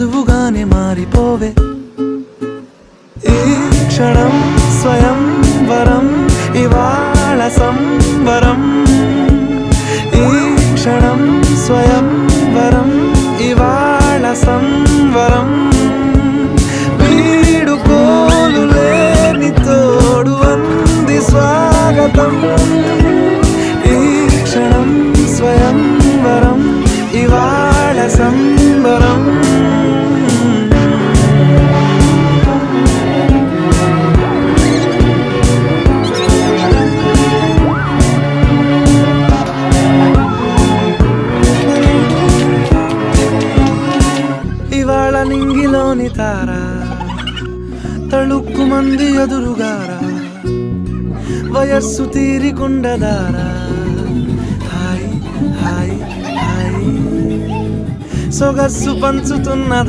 నువ్వుగానే మారిపోవే ఈ క్షణం స్వయం వరం ఇవాళ సంబరం ఈ క్షణం స్వయం వరం ఇవాళ సంవరం వీడుకోలు లేని తోడు అంది స్వాగతం ఈ క్షణం స్వయం వరం ఇవాళ సంబరం ఇవాళ నింగిలోని తార తళుక్కు మంది ఎదురుగారా వయస్సు తీరికుండదారా హాయ్ హాయ్ హాయ్ సొగస్సు పంచుతున్నదా